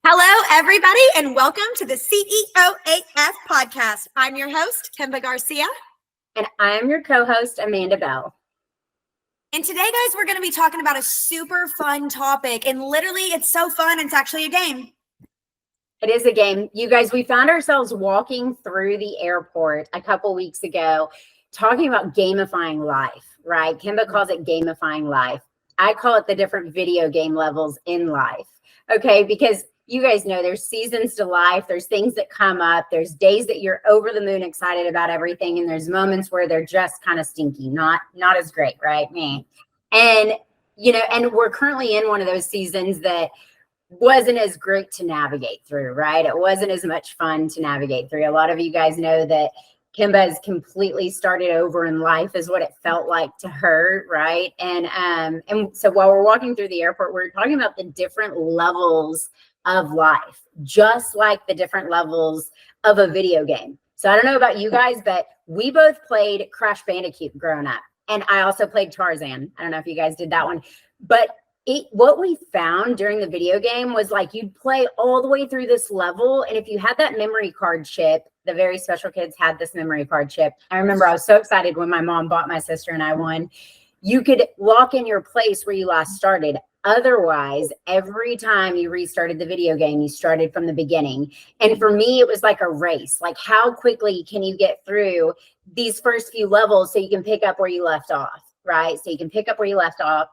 Hello, everybody, and welcome to the ceoaf podcast. I'm your host, Kimba Garcia. And I'm your co-host, Amanda Bell. And today, guys, we're going to be talking about a super fun topic. And literally, it's so fun. It's actually a game. It is a game. You guys, we found ourselves walking through the airport a couple weeks ago talking about gamifying life, right? Kimba calls it gamifying life. I call it the different video game levels in life, okay? Because you guys know there's seasons to life. There's things that come up. There's days that you're over the moon excited about everything. And there's moments where they're just kind of stinky, not as great, right? And, and we're currently in one of those seasons that wasn't as great to navigate through, right? It wasn't as much fun to navigate through. A lot of you guys know that Kimba has completely started over in life is what it felt like to her, right? And so while we're walking through the airport, we're talking about the different levels of life, just like the different levels of a video game. So I don't know about you guys, but we both played Crash Bandicoot growing up. And I also played Tarzan. I don't know if you guys did that one, but what we found during the video game was like you'd play all the way through this level. And if you had that memory card chip, the very special kids had this memory card chip. I remember I was so excited when my mom bought my sister and I one. You could lock in your place where you last started. Otherwise, every time you restarted the video game, you started from the beginning. And for me, it was like a race. Like, how quickly can you get through these first few levels so you can pick up where you left off, right? So you can pick up where you left off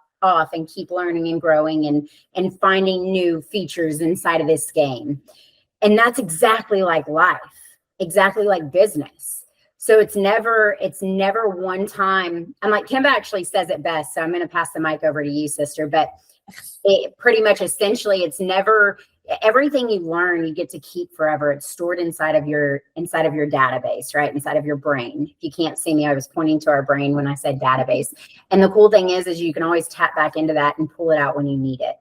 and keep learning and growing and finding new features inside of this game. And that's exactly like life, exactly like business. So it's never one time. I'm like, Kimba actually says it best. So I'm going to pass the mic over to you, sister. But it pretty much essentially, it's never everything you learn, you get to keep forever. It's stored inside of your database, right? Inside of your brain. If you can't see me, I was pointing to our brain when I said database. And the cool thing is you can always tap back into that and pull it out when you need it.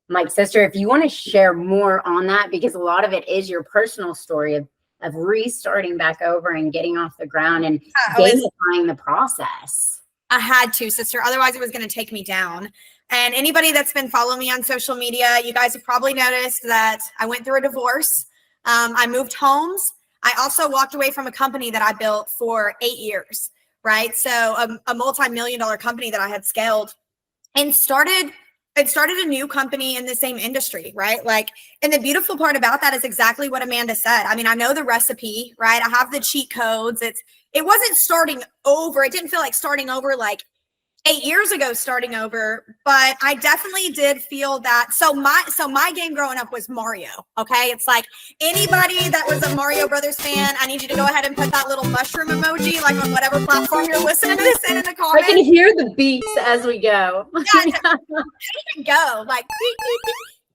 I'm like, sister, if you want to share more on that, because a lot of it is your personal story of restarting back over and getting off the ground and gamifying the process. I had to, sister. Otherwise, it was going to take me down. And anybody that's been following me on social media, you guys have probably noticed that I went through a divorce. I moved homes. I also walked away from a company that I built for 8 years, right? So a multi-million-dollar company that I had scaled and started a new company in the same industry, right? Like, and the beautiful part about that is exactly what Amanda said. I mean, I know the recipe, right? I have the cheat codes. It wasn't starting over. It didn't feel like starting over like 8 years ago starting over, but I definitely did feel that. So my game growing up was Mario. Okay. It's like anybody that was a Mario Brothers fan, I need you to go ahead and put that little mushroom emoji, like on whatever platform you're listening to this in the comments. I can hear the beats as we go. Yeah, go like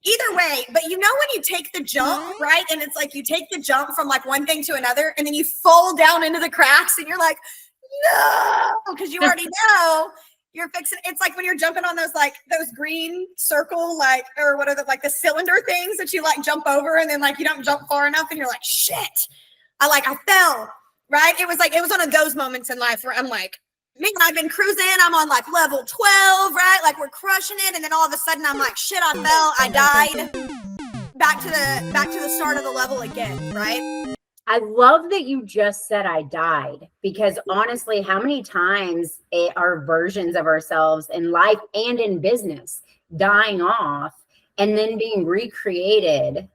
either way. But you know, when you take the jump, right? And it's like, you take the jump from like one thing to another and then you fall down into the cracks and you're like, no, because you already know. You're fixing. It's like when you're jumping on those green circle, or what are the cylinder things that you like jump over and then like you don't jump far enough and you're like, shit, I fell, right? It was one of those moments in life where I'm like, man, I've been cruising. I'm on like level 12, right? Like we're crushing it. And then all of a sudden I'm like, shit, I fell. I died. Back to the start of the level again, right? I love that you just said I died, because honestly, how many times are versions of ourselves in life and in business dying off and then being recreated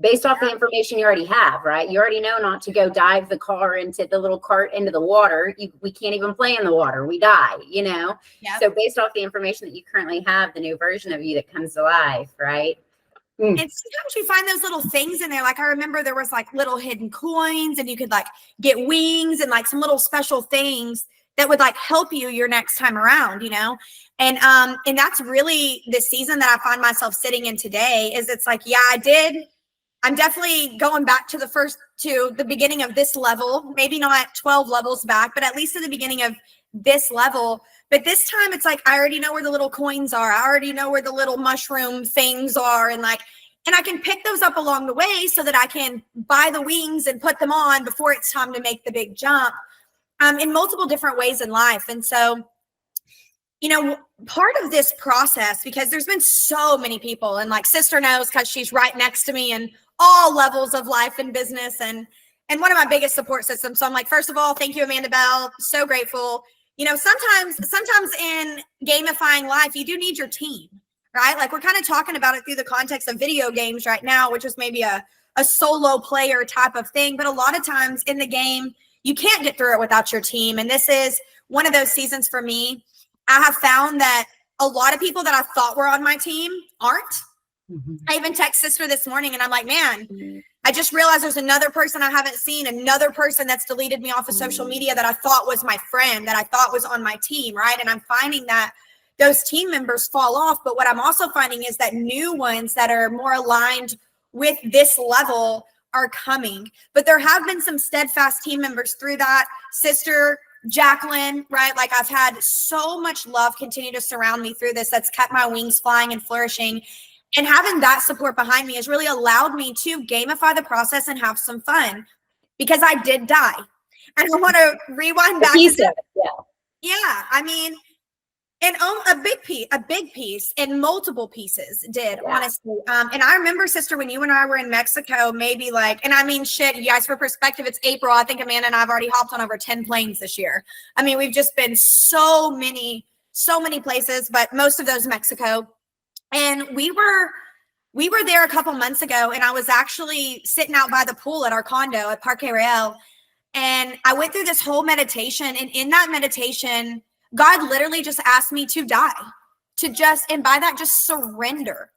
based off the information you already have, right? You already know not to go dive the car into the little cart into the water. We can't even play in the water. We die, Yep. So based off the information that you currently have, the new version of you that comes to life, right? And sometimes you find those little things in there. Like I remember there was like little hidden coins and you could like get wings and like some little special things that would like help you your next time around, And that's really the season that I find myself sitting in today. Is it's like, yeah, I'm definitely going back to the beginning of this level, maybe not 12 levels back, but at least to the beginning of this level. But this time it's like, I already know where the little coins are. I already know where the little mushroom things are. And I can pick those up along the way so that I can buy the wings and put them on before it's time to make the big jump, in multiple different ways in life. And so part of this process, because there's been so many people, and like sister knows because she's right next to me in all levels of life and business, and one of my biggest support systems. So I'm like, first of all, thank you, Amanda Bell. So grateful. Sometimes in gamifying life, you do need your team, right? Like we're kind of talking about it through the context of video games right now, which is maybe a solo player type of thing. But a lot of times in the game, you can't get through it without your team. And this is one of those seasons for me. I have found that a lot of people that I thought were on my team aren't. Mm-hmm. I even text sister this morning and I'm like, man, I just realized there's another person I haven't seen, another person that's deleted me off of social media that I thought was my friend, that I thought was on my team, right? And I'm finding that those team members fall off. But what I'm also finding is that new ones that are more aligned with this level are coming. But there have been some steadfast team members through that. Sister Jacqueline, right? Like I've had so much love continue to surround me through this. That's kept my wings flying and flourishing. And having that support behind me has really allowed me to gamify the process and have some fun, because I did die. And I want to rewind back. Yeah. I mean, and a big piece and multiple pieces did, honestly. And I remember, sister, when you and I were in Mexico, maybe like, and I mean, shit, you guys, for perspective, it's April. I think Amanda and I have already hopped on over 10 planes this year. I mean, we've just been so many places, but most of those Mexico. And we were there a couple months ago, and I was actually sitting out by the pool at our condo at Parque Real. And I went through this whole meditation. And in that meditation, God literally just asked me to die, and by that, just surrender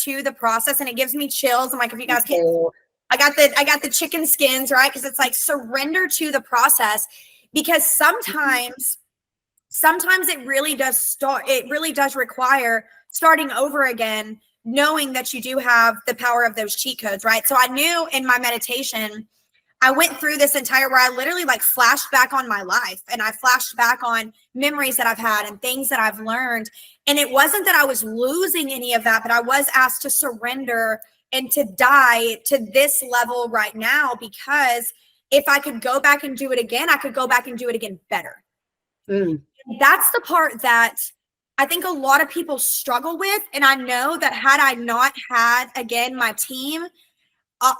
to the process. And it gives me chills. I'm like, if you guys can't, I got the chicken skins, right? Because it's like surrender to the process, because sometimes it really does require starting over again, knowing that you do have the power of those cheat codes, right? So I knew in my meditation, I went through this entire where I literally like flashed back on my life, and I flashed back on memories that I've had and things that I've learned. And it wasn't that I was losing any of that, but I was asked to surrender and to die to this level right now, because if I could go back and do it again, I could go back and do it again better. That's the part that I think a lot of people struggle with. And I know that had I not had, again, my team,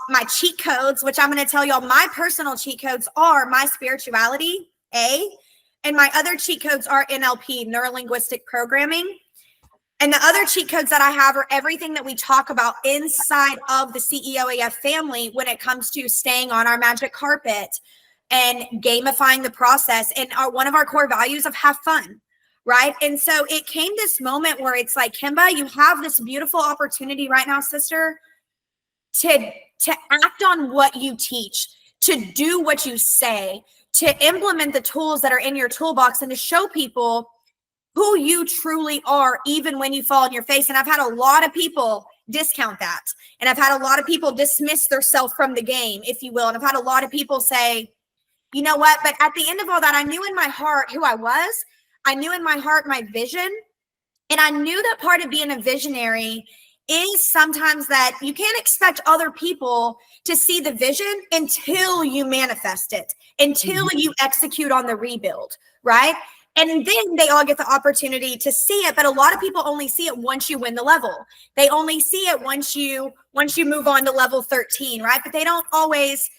my cheat codes, which I'm going to tell y'all, my personal cheat codes are my spirituality, and my other cheat codes are NLP, neuro-linguistic programming. And the other cheat codes that I have are everything that we talk about inside of the ceoaf family when it comes to staying on our magic carpet and gamifying the process, and one of our core values of have fun, right? And so it came this moment where it's like, Kimba, you have this beautiful opportunity right now, sister, to act on what you teach, to do what you say, to implement the tools that are in your toolbox, and to show people who you truly are, even when you fall on your face. And I've had a lot of people discount that. And I've had a lot of people dismiss themselves from the game, if you will. And I've had a lot of people say, you know what? But at the end of all that, I knew in my heart who I was. I knew in my heart my vision. And I knew that part of being a visionary is sometimes that you can't expect other people to see the vision until you manifest it, until you execute on the rebuild, right? And then they all get the opportunity to see it. But a lot of people only see it once you win the level. They only see it once you move on to level 13, right? But they don't always.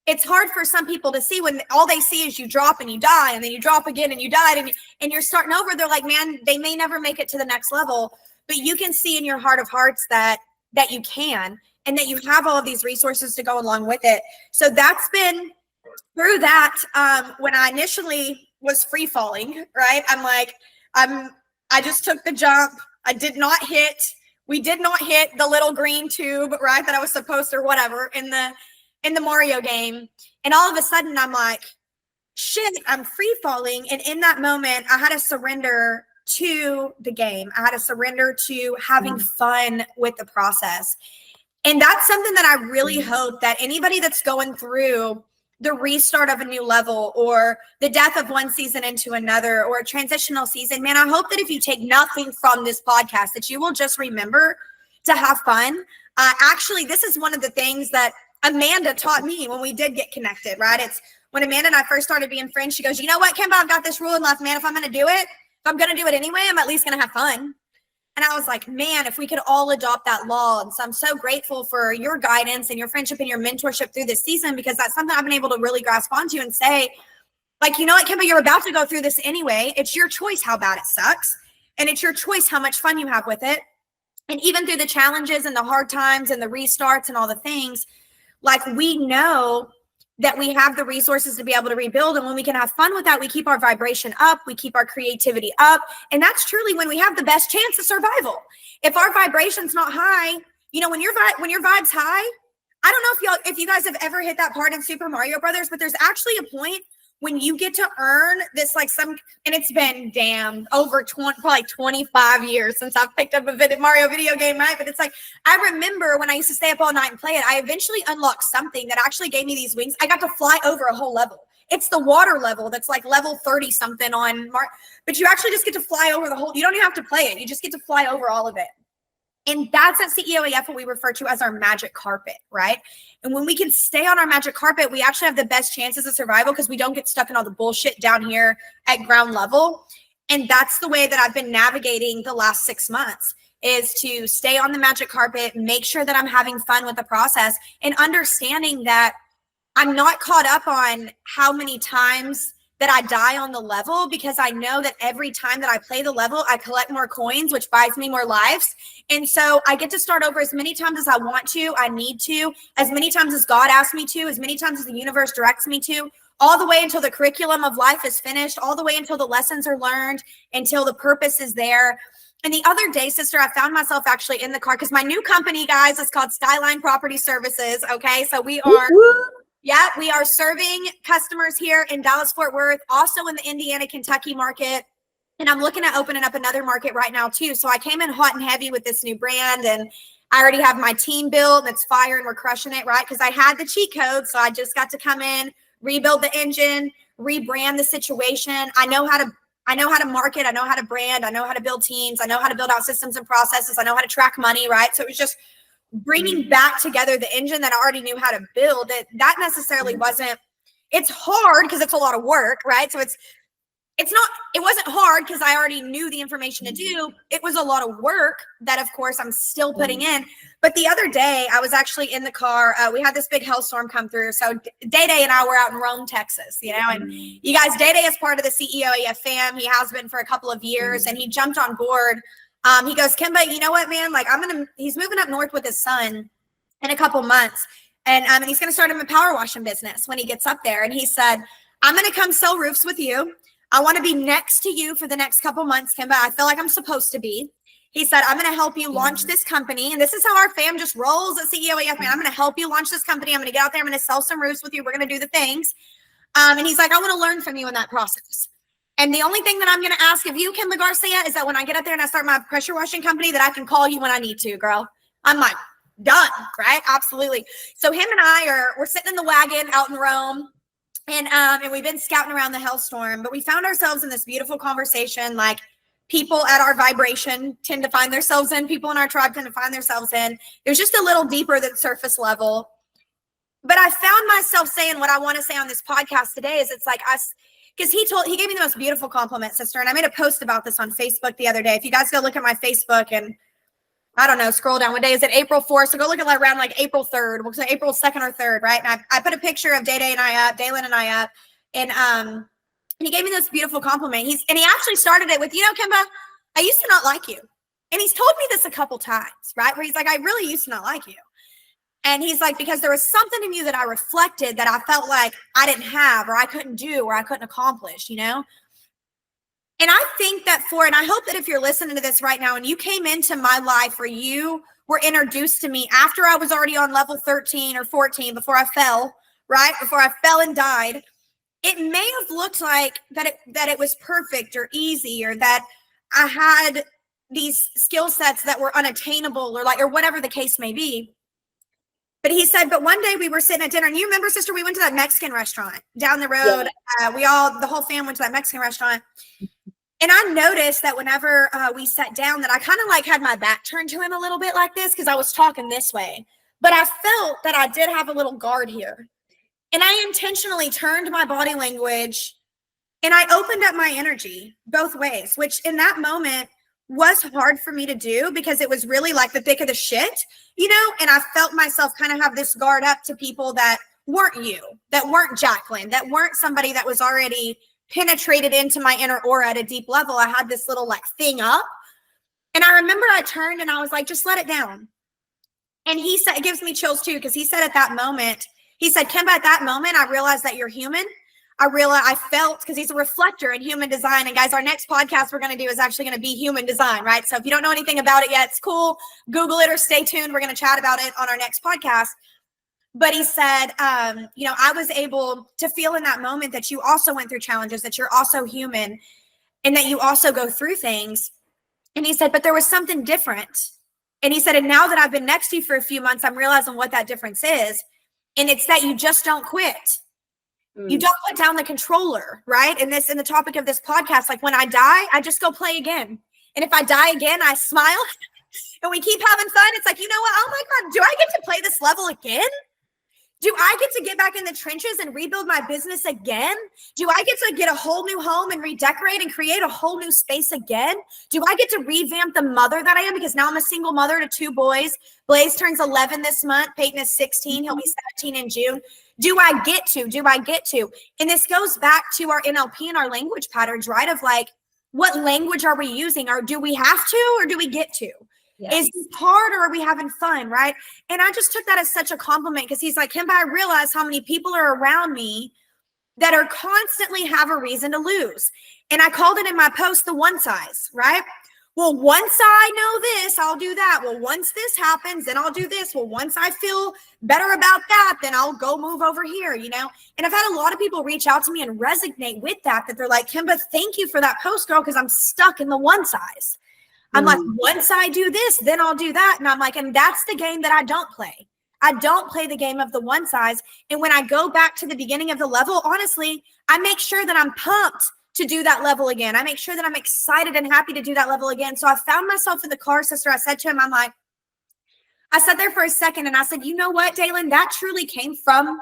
It's hard for some people to see when all they see is you drop and you die, and then you drop again and you died, and you're starting over. They're like, man, they may never make it to the next level. But you can see in your heart of hearts that you can, and that you have all of these resources to go along with it. So that's been through that. When I initially was free falling, right? I'm like, I just took the jump. We did not hit the little green tube, right? That I was supposed to, or whatever, in the Mario game. And all of a sudden I'm like, shit, I'm free falling. And in that moment, I had to surrender to the game. I had to surrender to having fun with the process. And that's something that I really hope that anybody that's going through the restart of a new level, or the death of one season into another, or a transitional season, man, I hope that if you take nothing from this podcast, that you will just remember to have fun. Actually, this is one of the things that Amanda taught me when we did get connected, right? It's when Amanda and I first started being friends, she goes, you know what, Kimba, I've got this rule in life, man. If I'm going to do it, if I'm going to do it anyway, I'm at least going to have fun. And I was like, man, if we could all adopt that law. And so I'm so grateful for your guidance and your friendship and your mentorship through this season, because that's something I've been able to really grasp onto and say, like, you know what, Kimba, you're about to go through this anyway. It's your choice how bad it sucks. And it's your choice how much fun you have with it. And even through the challenges and the hard times and the restarts and all the things, like, we know that we have the resources to be able to rebuild. And when we can have fun with that, we keep our vibration up, we keep our creativity up. And that's truly when we have the best chance of survival. If our vibration's not high, you know, when your vibe's high, I don't know if you guys have ever hit that part in Super Mario Brothers, but there's actually a point when you get to earn this, like, and it's been over probably 25 years since I've picked up a Mario video game, right? But it's like, I remember when I used to stay up all night and play it, I eventually unlocked something that actually gave me these wings. I got to fly over a whole level. It's the water level that's like level 30 something on but you actually just get to fly over the whole, you don't even have to play it. You just get to fly over all of it. And that's at CEOAF what we refer to as our magic carpet, right? And when we can stay on our magic carpet, we actually have the best chances of survival because we don't get stuck in all the bullshit down here at ground level. And that's the way that I've been navigating the last 6 months, is to stay on the magic carpet, make sure that I'm having fun with the process, and understanding that I'm not caught up on how many times that I die on the level, because I know that every time that I play the level, I collect more coins, which buys me more lives. And so I get to start over as many times as I want to, I need to, as many times as God asks me to, as many times as the universe directs me to, all the way until the curriculum of life is finished, all the way until the lessons are learned, until the purpose is there. And the other day, sister, I found myself actually in the car, because my new company, guys, is called Skyline Property Services. Okay, so we are... Yeah, we are serving customers here in Dallas-Fort Worth, also in the Indiana, Kentucky market. And I'm looking at opening up another market right now too. So I came in hot and heavy with this new brand, and I already have my team built, and it's fire, and we're crushing it, right? Because I had the cheat code. So I just got to come in, rebuild the engine, rebrand the situation. I know how to market. I know how to brand. I know how to build teams. I know how to build out systems and processes. I know how to track money, right? So it was just bringing back together the engine that I already knew how to build. That necessarily wasn't, it's hard because it's a lot of work, right? So it wasn't hard because I already knew the information to do. It was a lot of work that, of course, I'm still putting in. But the other day, I was actually in the car. We had this big hailstorm come through. So Day and I were out in Rome, Texas, you know, and you guys, Day is part of the CEOAF fam. He has been for a couple of years, and he jumped on board. He goes, Kimba, you know what, man? Like, he's moving up north with his son in a couple months. And he's going to start him a power washing business when he gets up there. And he said, I'm going to come sell roofs with you. I want to be next to you for the next couple months, Kimba. I feel like I'm supposed to be. He said, I'm going to help you launch this company. And this is how our fam just rolls at CEOAF, man. I'm going to help you launch this company. I'm going to get out there. I'm going to sell some roofs with you. We're going to do the things. And he's like, I want to learn from you in that process. And the only thing that I'm going to ask of you, Kimba Garcia, is that when I get up there and I start my pressure washing company, that I can call you when I need to, girl. I'm like, done, right? Absolutely. So him and we're sitting in the wagon out in Rome, and we've been scouting around the hailstorm, but we found ourselves in this beautiful conversation, like people at our vibration tend to find themselves in, people in our tribe tend to find themselves in. There's just a little deeper than surface level. But I found myself saying what I want to say on this podcast today is, it's like us, because he gave me the most beautiful compliment, sister. And I made a post about this on Facebook the other day. If you guys go look at my Facebook and, I don't know, scroll down. What day is it? April 4th. So go look at around like April 3rd. We'll say April 2nd or 3rd, right? And I put a picture of Daylin and I up. And he gave me this beautiful compliment. He actually started it with, you know, Kimba, I used to not like you. And he's told me this a couple times, right? Where he's like, I really used to not like you. And he's like, because there was something in you that I reflected that I felt like I didn't have, or I couldn't do, or I couldn't accomplish, you know? And I think that and I hope that if you're listening to this right now and you came into my life, or you were introduced to me after I was already on level 13 or 14, before I fell, right? Before I fell and died, it may have looked like that it was perfect or easy, or that I had these skill sets that were unattainable, or whatever the case may be. But he said, but one day we were sitting at dinner, and you remember, sister, we went to that Mexican restaurant down the road. Yeah. The whole fam went to that Mexican restaurant. And I noticed that whenever we sat down, that I kind of like had my back turned to him a little bit like this, because I was talking this way. But I felt that I did have a little guard here. And I intentionally turned my body language and I opened up my energy both ways, which in that moment was hard for me to do because it was really like the thick of the shit, and I felt myself kind of have this guard up to people that weren't you, that weren't Jacqueline, that weren't somebody that was already penetrated into my inner aura at a deep level. I had this little like thing up. And I remember I turned and I was like, just let it down. And he said, it gives me chills too, because he said at that moment, he said, Kimba, at that moment, I realized that you're human. I felt, because he's a reflector in human design. And guys, our next podcast we're going to do is actually going to be human design, right? So if you don't know anything about it yet, it's cool. Google it or stay tuned. We're going to chat about it on our next podcast. But he said, I was able to feel in that moment that you also went through challenges, that you're also human, and that you also go through things. And he said, but there was something different. And he said, and now that I've been next to you for a few months, I'm realizing what that difference is. And it's that you just don't quit. You don't put down the controller, right? And the topic of this podcast, like when I die, I just go play again. And if I die again, I smile and we keep having fun. It's like, you know what? Oh my God, do I get to play this level again? Do I get to get back in the trenches and rebuild my business again? Do I get to get a whole new home and redecorate and create a whole new space again? Do I get to revamp the mother that I am? Because now I'm a single mother to 2 boys. Blaze turns 11 this month. Peyton is 16. He'll be 17 in June. Do I get to? And this goes back to our NLP and our language patterns, right? Of like, what language are we using? Or do we have to, or do we get to? Yes. Is it hard, or are we having fun, right? And I just took that as such a compliment, because he's like, Kimba, I realize how many people are around me that are constantly have a reason to lose. And I called it in my post the one size, right? Well, once I know this, I'll do that. Well, once this happens, then I'll do this. Well, once I feel better about that, then I'll go move over here, And I've had a lot of people reach out to me and resonate with that they're like, Kimba, thank you for that post, girl, because I'm stuck in the one size. I'm like, once I do this, then I'll do that. And I'm like, and that's the game that I don't play. I don't play the game of the one size. And when I go back to the beginning of the level, honestly, I make sure that I'm pumped to do that level again. I make sure that I'm excited and happy to do that level again. So I found myself in the car, sister. I said to him, I sat there for a second and I said, you know what, Dalen, that truly came from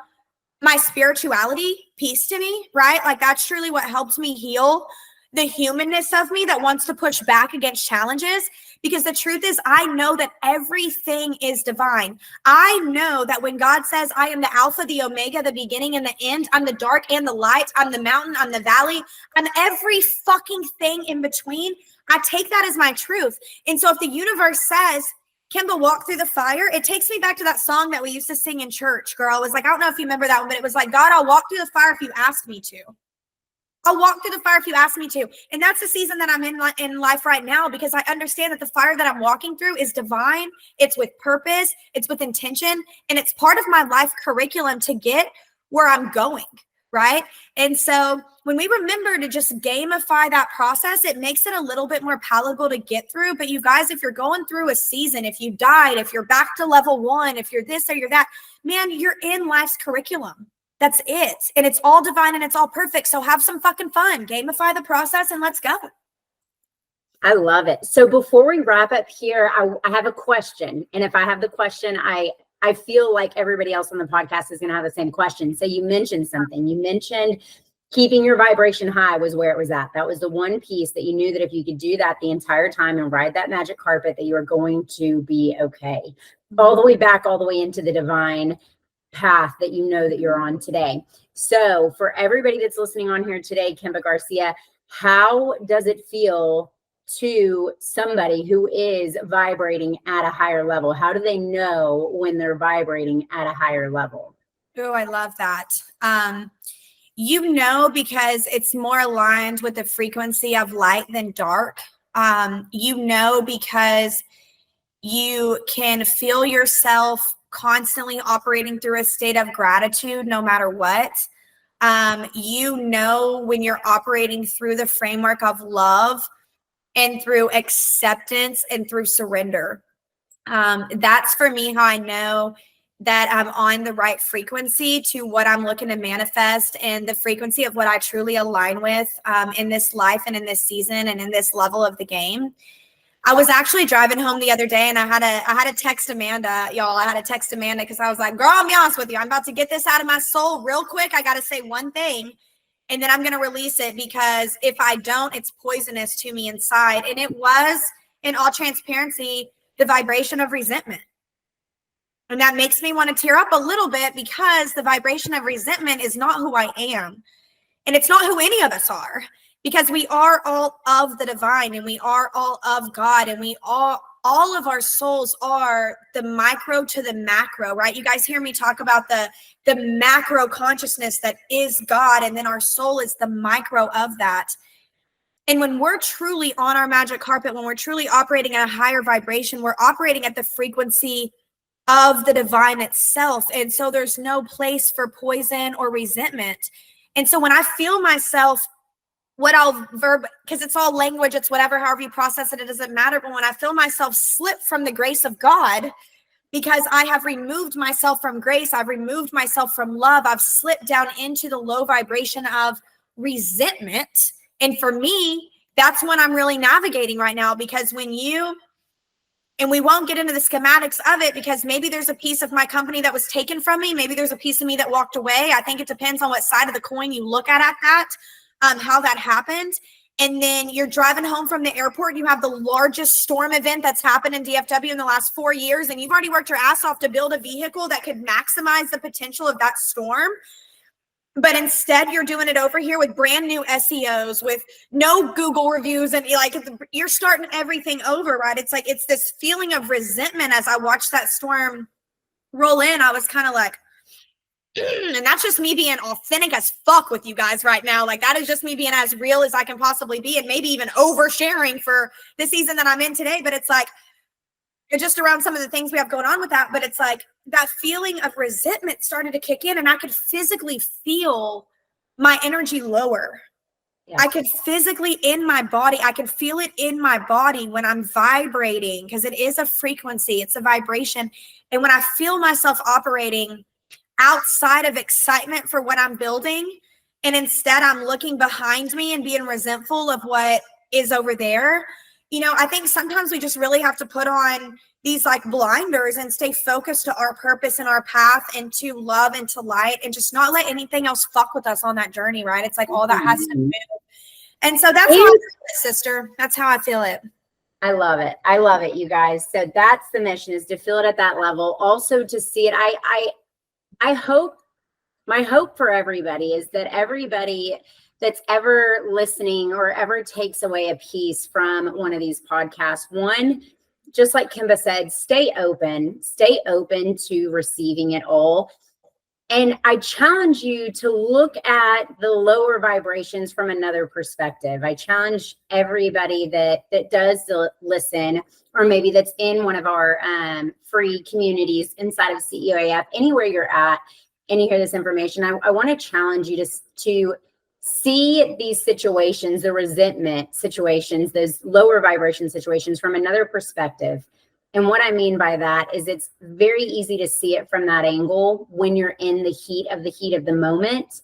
my spirituality piece to me, right? Like that's truly what helped me heal the humanness of me that wants to push back against challenges. Because the truth is, I know that everything is divine. I know that when God says, I am the Alpha, the Omega, the beginning and the end, I'm the dark and the light, I'm the mountain, I'm the valley, I'm every fucking thing in between. I take that as my truth. And so if the universe says, Kimba, walk through the fire, it takes me back to that song that we used to sing in church, girl. It was like, I don't know if you remember that one, but it was like, God, I'll walk through the fire if you ask me to. I'll walk through the fire if you ask me to. And that's the season that I'm in life right now, because I understand that the fire that I'm walking through is divine. It's with purpose. It's with intention. And it's part of my life curriculum to get where I'm going, right? And so when we remember to just gamify that process, it makes it a little bit more palatable to get through. But you guys, if you're going through a season, if you died, if you're back to level 1, if you're this or you're that, man, you're in life's curriculum. That's it. And it's all divine and it's all perfect. So have some fucking fun. Gamify the process and let's go. I love it. So before we wrap up here, I have a question. And if I have the question, I feel like everybody else on the podcast is going to have the same question. So you mentioned something. You mentioned keeping your vibration high was where it was at. That was the one piece that you knew that if you could do that the entire time and ride that magic carpet, that you were going to be okay. All the way back, all the way into the divine path that you know that you're on today. So for everybody that's listening on here today, Kimba Garcia, how does it feel to somebody who is vibrating at a higher level? How do they know when they're vibrating at a higher level? Oh, I love that. Because it's more aligned with the frequency of light than dark. Because you can feel yourself constantly operating through a state of gratitude, no matter what. When you're operating through the framework of love and through acceptance and through surrender. That's for me how I know that I'm on the right frequency to what I'm looking to manifest, and the frequency of what I truly align with in this life and in this season and in this level of the game. I was actually driving home the other day, and I had to text Amanda, y'all. I had to text Amanda because I was like, girl, I'll be honest with you. I'm about to get this out of my soul real quick. I got to say one thing, and then I'm going to release it, because if I don't, it's poisonous to me inside. And it was, in all transparency, the vibration of resentment. And that makes me want to tear up a little bit, because the vibration of resentment is not who I am. And it's not who any of us are, because we are all of the divine, and we are all of God, and we all of our souls are the micro to the macro, right? You guys hear me talk about the macro consciousness that is God, and then our soul is the micro of that. And when we're truly on our magic carpet, when we're truly operating at a higher vibration, we're operating at the frequency of the divine itself. And so there's no place for poison or resentment. And so when I feel myself, because it's all language, it's whatever, however you process it, it doesn't matter. But when I feel myself slip from the grace of God, because I have removed myself from grace, I've removed myself from love, I've slipped down into the low vibration of resentment. And for me, that's when I'm really navigating right now, because and we won't get into the schematics of it, because maybe there's a piece of my company that was taken from me. Maybe there's a piece of me that walked away. I think it depends on what side of the coin you look at that, how that happened. And then you're driving home from the airport. You have the largest storm event that's happened in DFW in the last 4 years. And you've already worked your ass off to build a vehicle that could maximize the potential of that storm. But instead, you're doing it over here with brand new SEOs, with no Google reviews, and you're starting everything over, right? It's like, it's this feeling of resentment. As I watched that storm roll in, I was kind of like, and that's just me being authentic as fuck with you guys right now. Like, that is just me being as real as I can possibly be, and maybe even oversharing for the season that I'm in today. But it's like, just around some of the things we have going on with that, but it's like that feeling of resentment started to kick in, and I could physically feel my energy lower. Yeah. I could physically in my body, I could feel it in my body when I'm vibrating, because it is a frequency, it's a vibration. And when I feel myself operating outside of excitement for what I'm building, and instead I'm looking behind me and being resentful of what is over there, I think sometimes we just really have to put on these like blinders and stay focused to our purpose and our path, and to love and to light, and just not let anything else fuck with us on that journey, right? It's like all that has to move. And so that's how I feel it, sister. That's how I feel it. I love it. I love it, you guys. So that's the mission, is to feel it at that level. Also to see it. I hope, my hope for everybody is that everybody that's ever listening or ever takes away a piece from one of these podcasts, one, just like Kimba said, stay open to receiving it all. And I challenge you to look at the lower vibrations from another perspective. I challenge everybody that does listen, or maybe that's in one of our free communities inside of CEOAF, anywhere you're at, and you hear this information, I want to challenge you to see these situations, the resentment situations, those lower vibration situations, from another perspective. And what I mean by that is, it's very easy to see it from that angle when you're in the heat of the moment.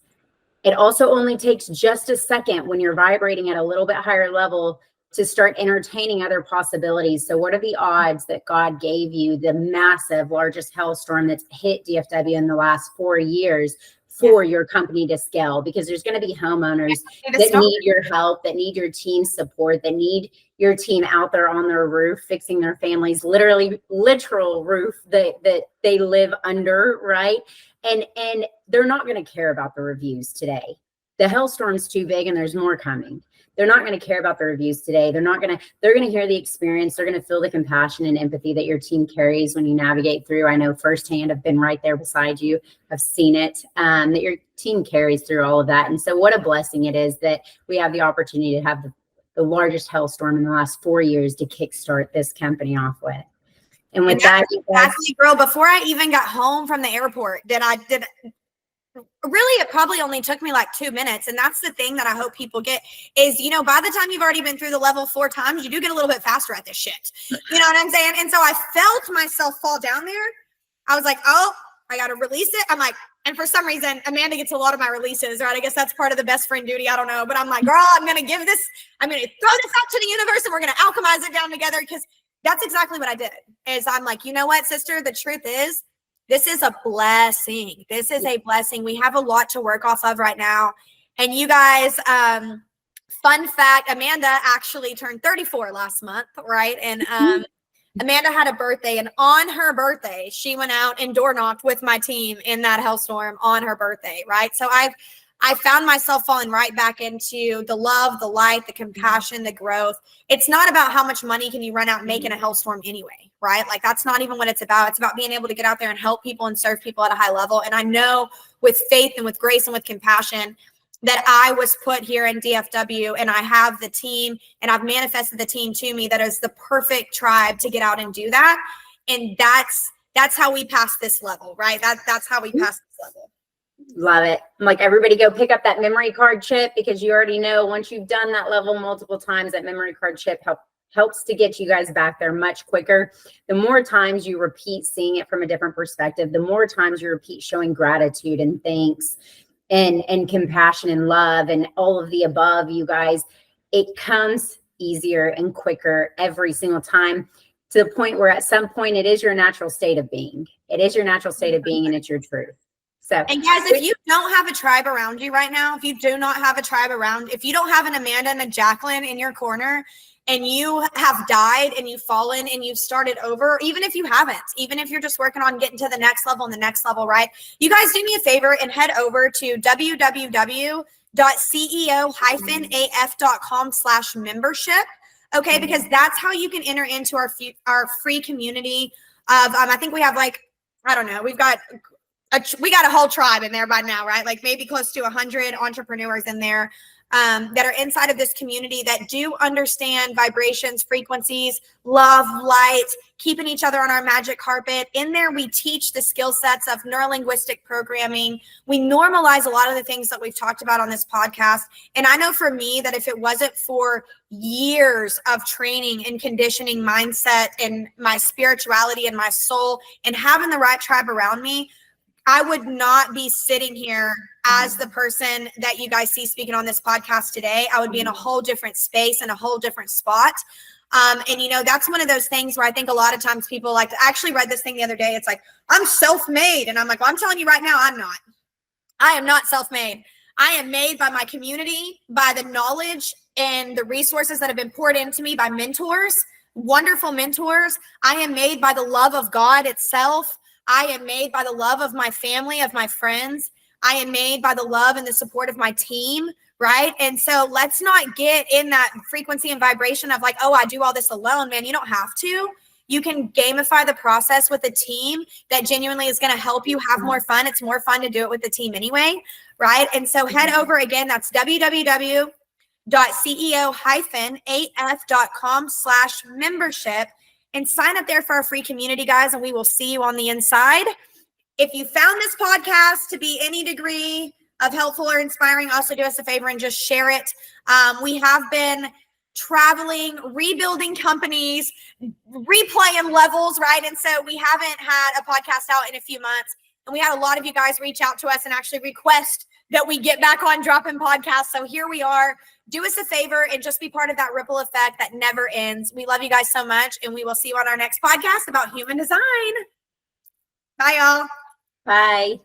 It also only takes just a second when you're vibrating at a little bit higher level to start entertaining other possibilities. So what are the odds that God gave you the massive, largest hailstorm that's hit DFW in the last 4 years for your company to scale? Because there's going to be homeowners that need your help, that need your team support, that need your team out there on their roof, fixing their family's literal roof that they live under, right? And they're not going to care about the reviews today. The hailstorm's too big, and there's more coming. They're not going to care about the reviews today. They're going to hear the experience. They're going to feel the compassion and empathy that your team carries when you navigate through. I know firsthand, I've been right there beside you. I've seen it, that your team carries through all of that. And so what a blessing it is that we have the opportunity to have the largest hailstorm in the last 4 years to kickstart this company off with. And with that, exactly, girl, before I even got home from the airport, really, it probably only took me like 2 minutes. And that's the thing that I hope people get is, by the time you've already been through the level 4 times, you do get a little bit faster at this shit. You know what I'm saying? And so I felt myself fall down there. I was like, oh, I got to release it. I'm like, And for some reason, Amanda gets a lot of my releases, right? I guess that's part of the best friend duty. I don't know. But I'm like, girl, I'm going to throw this out to the universe and we're going to alchemize it down together, because that's exactly what I did. Is I'm like, you know what, sister? The truth is, this is a blessing. This is a blessing. We have a lot to work off of right now. And you guys, fun fact, Amanda actually turned 34 last month, right? And Amanda had a birthday, and on her birthday, she went out and door knocked with my team in that hellstorm on her birthday, right? So I found myself falling right back into the love, the light, the compassion, the growth. It's not about how much money can you run out and make in a hellstorm anyway, right? Like, that's not even what it's about. It's about being able to get out there and help people and serve people at a high level. And I know with faith and with grace and with compassion that I was put here in DFW, and I have the team, and I've manifested the team to me that is the perfect tribe to get out and do that. And that's how we pass this level, right? That's how we pass this level. Love it. I'm like, everybody go pick up that memory card chip, because you already know once you've done that level multiple times, that memory card chip helps to get you guys back there much quicker. The more times you repeat seeing it from a different perspective, the more times you repeat showing gratitude and thanks and compassion and love and all of the above, you guys, it comes easier and quicker every single time, to the point where at some point it is your natural state of being. It is your natural state of being, and it's your truth. So, and guys, if you don't have a tribe around you right now, if you do not have a tribe around, if you don't have an Amanda and a Jacqueline in your corner, and you have died and you've fallen and you've started over, even if you haven't, even if you're just working on getting to the next level and the next level, right? You guys do me a favor and head over to www.ceo-af.com/membership. Okay. Because that's how you can enter into our free community of, I think we have like, I don't know, we got a whole tribe in there by now, right? Like maybe close to 100 entrepreneurs in there that are inside of this community that do understand vibrations, frequencies, love, light, keeping each other on our magic carpet. In there, we teach the skill sets of neurolinguistic programming. We normalize a lot of the things that we've talked about on this podcast. And I know for me that if it wasn't for years of training and conditioning mindset and my spirituality and my soul and having the right tribe around me, I would not be sitting here as the person that you guys see speaking on this podcast today. I would be in a whole different space and a whole different spot. And, you know, that's one of those things where I think a lot of times people like to, I actually read this thing the other day. It's like, I'm self-made. And I'm like, well, I'm telling you right now, I'm not. I am not self-made. I am made by my community, by the knowledge and the resources that have been poured into me by mentors, wonderful mentors. I am made by the love of God itself. I am made by the love of my family, of my friends. I am made by the love and the support of my team, right? And so let's not get in that frequency and vibration of like, oh, I do all this alone, man. You don't have to. You can gamify the process with a team that genuinely is going to help you have more fun. It's more fun to do it with the team anyway, right? And so head over again. That's www.ceo-af.com/membership. And sign up there for our free community, guys, and we will see you on the inside. If you found this podcast to be any degree of helpful or inspiring, also do us a favor and just share it. We have been traveling, rebuilding companies, replaying levels, right? And so we haven't had a podcast out in a few months. And we had a lot of you guys reach out to us and actually request that we get back on dropping podcasts. So here we are. Do us a favor and just be part of that ripple effect that never ends. We love you guys so much, and we will see you on our next podcast about human design. Bye, y'all. Bye.